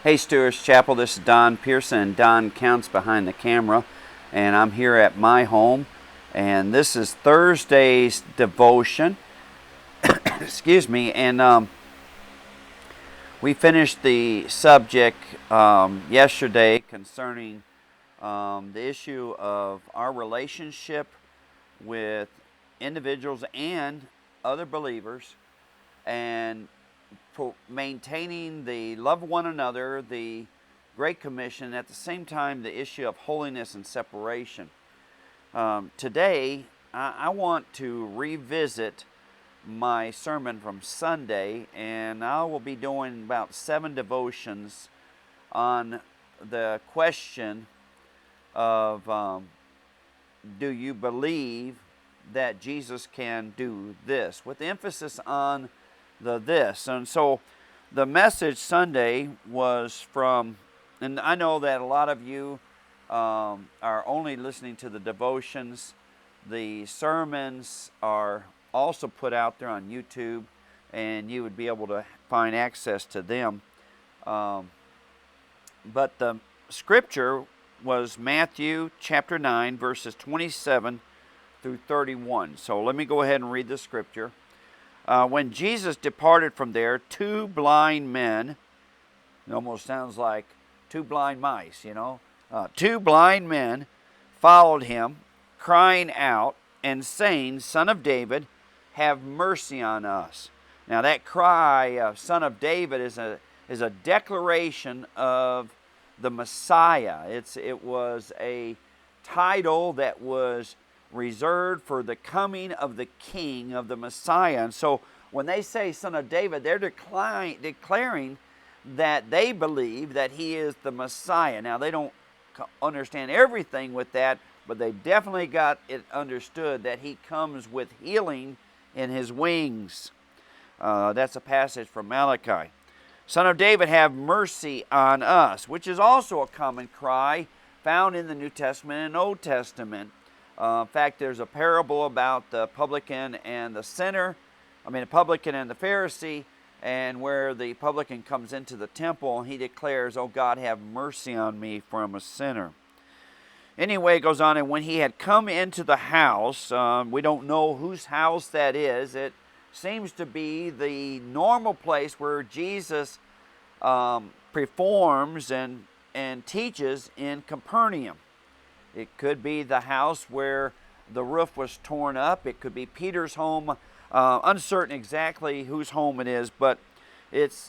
Hey Stewart's Chapel, this is Don Pierson, and Don counts behind the camera, and I'm here at my home, and this is Thursday's devotion. Excuse me, and we finished the subject yesterday concerning the issue of our relationship with individuals and other believers, and maintaining the love of one another, the Great Commission, at the same time the issue of holiness and separation. Today, I want to revisit my sermon from Sunday, and I will be doing about 7 devotions on the question of do you believe that Jesus can do this, with emphasis on the this. And so the message Sunday was from, and I know that a lot of you are only listening to the devotions. The sermons are also put out there on YouTube, and you would be able to find access to them. But the scripture was Matthew chapter 9, verses 27 through 31. So let me go ahead and read the scripture. When Jesus departed from there, 2 blind men, it almost sounds like 2 blind mice, 2 blind men followed him, crying out and saying, "Son of David, have mercy on us." Now that cry, "Son of David," is a declaration of the Messiah. It was a title that was reserved for the coming of the King, of the Messiah. And so when they say Son of David, they're declaring that they believe that he is the Messiah. Now they don't understand everything with that, but they definitely got it understood that he comes with healing in his wings. That's a passage from Malachi. "Son of David, have mercy on us," which is also a common cry found in the New Testament and Old Testament. In fact, there's a parable about the publican and the publican and the Pharisee, and where the publican comes into the temple and he declares, "Oh God, have mercy on me, for I'm a sinner." Anyway, it goes on, "And when he had come into the house," we don't know whose house that is. It seems to be the normal place where Jesus performs and teaches in Capernaum. It could be the house where the roof was torn up. It could be Peter's home. Uncertain exactly whose home it is, but it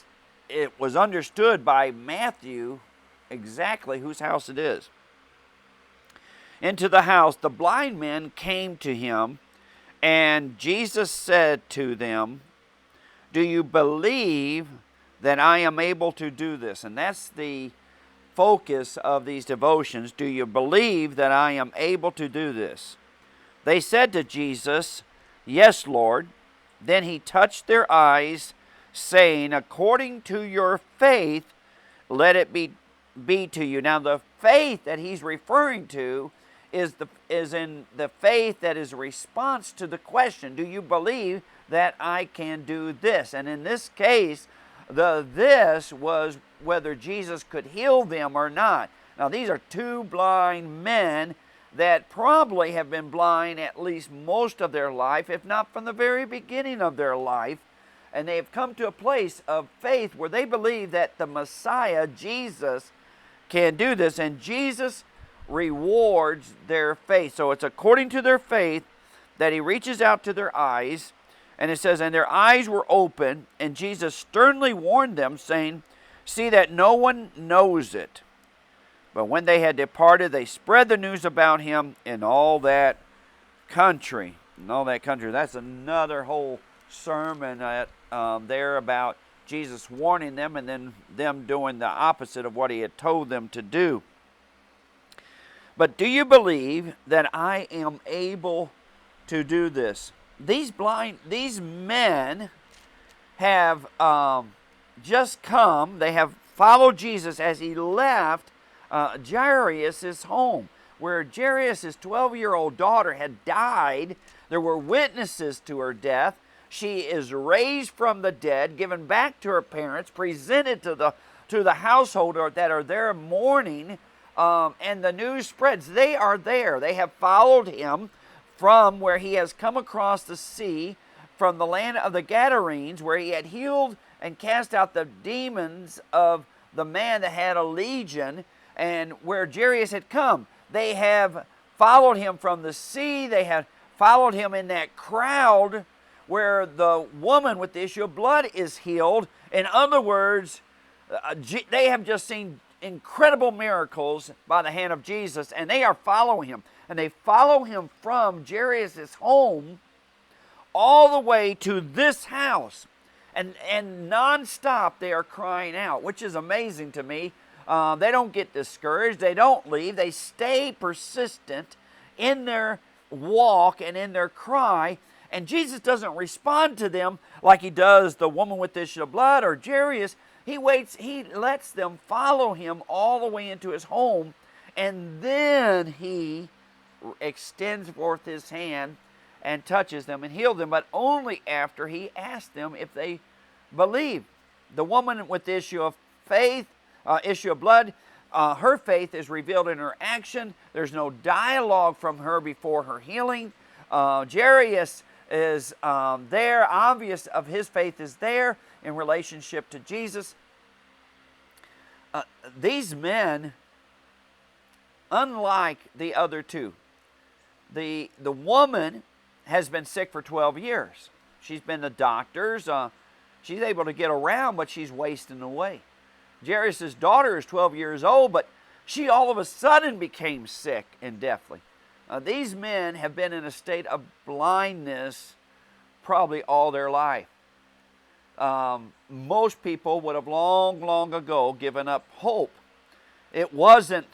was understood by Matthew exactly whose house it is. "Into the house, the blind men came to him, and Jesus said to them, 'Do you believe that I am able to do this?'" And that's the focus of these devotions. Do you believe that I am able to do this? They said to Jesus, "Yes, Lord." Then he touched their eyes, saying, "According to your faith, let it be to you." Now the faith that he's referring to is in the faith that is a response to the question, do you believe that I can do this? And in this case, this was whether Jesus could heal them or not. Now these are 2 blind men that probably have been blind at least most of their life, if not from the very beginning of their life. And they have come to a place of faith where they believe that the Messiah, Jesus, can do this. And Jesus rewards their faith. So it's according to their faith that he reaches out to their eyes. And it says, "And their eyes were open, and Jesus sternly warned them, saying, 'See that no one knows it.' But when they had departed, they spread the news about him in all that country." That's another whole sermon there about Jesus warning them and then them doing the opposite of what he had told them to do. "But do you believe that I am able to do this?" These men have just come. They have followed Jesus as he left Jairus' home, where Jairus' 12-year-old daughter had died. There were witnesses to her death. She is raised from the dead, given back to her parents, presented to to the household that are there mourning, and the news spreads. They are there. They have followed him from where he has come across the sea, from the land of the Gadarenes, where he had healed and cast out the demons of the man that had a legion, and where Jairus had come. They have followed him from the sea. They have followed him in that crowd where the woman with the issue of blood is healed. In other words, they have just seen incredible miracles by the hand of Jesus, and they are following him. And they follow him from Jairus' home all the way to this house. And nonstop they are crying out, which is amazing to me. They don't get discouraged. They don't leave. They stay persistent in their walk and in their cry. And Jesus doesn't respond to them like he does the woman with the issue of blood or Jairus. He waits. He lets them follow him all the way into his home. And then he extends forth his hand and touches them and heals them, but only after he asks them if they believe. The woman with the issue of issue of blood, her faith is revealed in her action. There's no dialogue from her before her healing. Jairus is there, obvious of his faith is there in relationship to Jesus. These men, unlike the other two, the woman has been sick for 12 years. She's been to doctors. She's able to get around, but she's wasting away. Jairus' daughter is 12 years old, but she all of a sudden became sick and deathly. These men have been in a state of blindness probably all their life. Most people would have long ago given up hope. It wasn't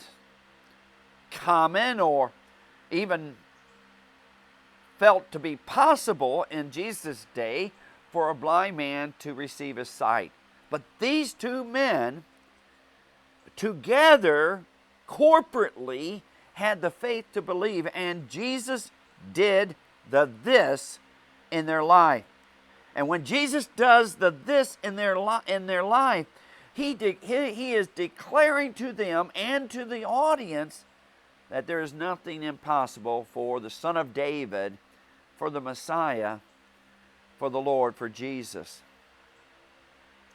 common or even felt to be possible in Jesus' day for a blind man to receive his sight. But these two men together, corporately, had the faith to believe, and Jesus did the this in their life. And when Jesus does the this in their life, he is declaring to them and to the audience that there is nothing impossible for the Son of David, for the Messiah, for the Lord, for Jesus.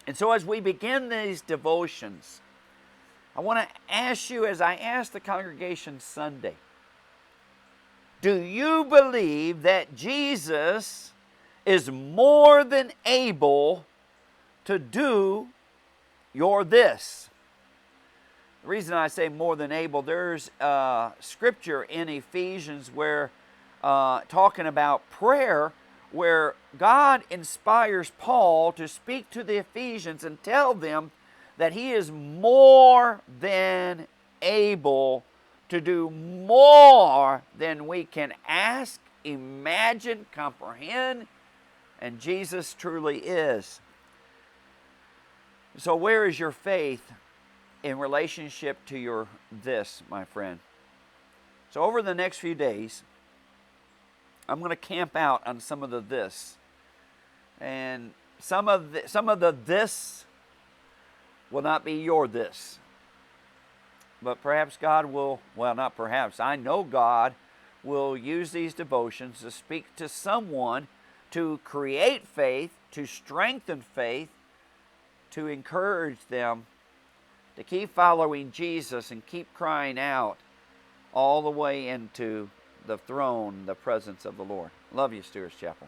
And so as we begin these devotions, I want to ask you, as I asked the congregation Sunday, do you believe that Jesus is more than able to do your this? The reason I say more than able, there's scripture in Ephesians where talking about prayer, where God inspires Paul to speak to the Ephesians and tell them that he is more than able to do more than we can ask, imagine, comprehend, and Jesus truly is. So where is your faith in relationship to your this, my friend? So over the next few days, I'm going to camp out on some of the this. And some of the this will not be your this. But perhaps God will, well, not perhaps, I know God will use these devotions to speak to someone to create faith, to strengthen faith, to encourage them to keep following Jesus and keep crying out all the way into the throne, the presence of the Lord. Love you, Stewart's Chapel.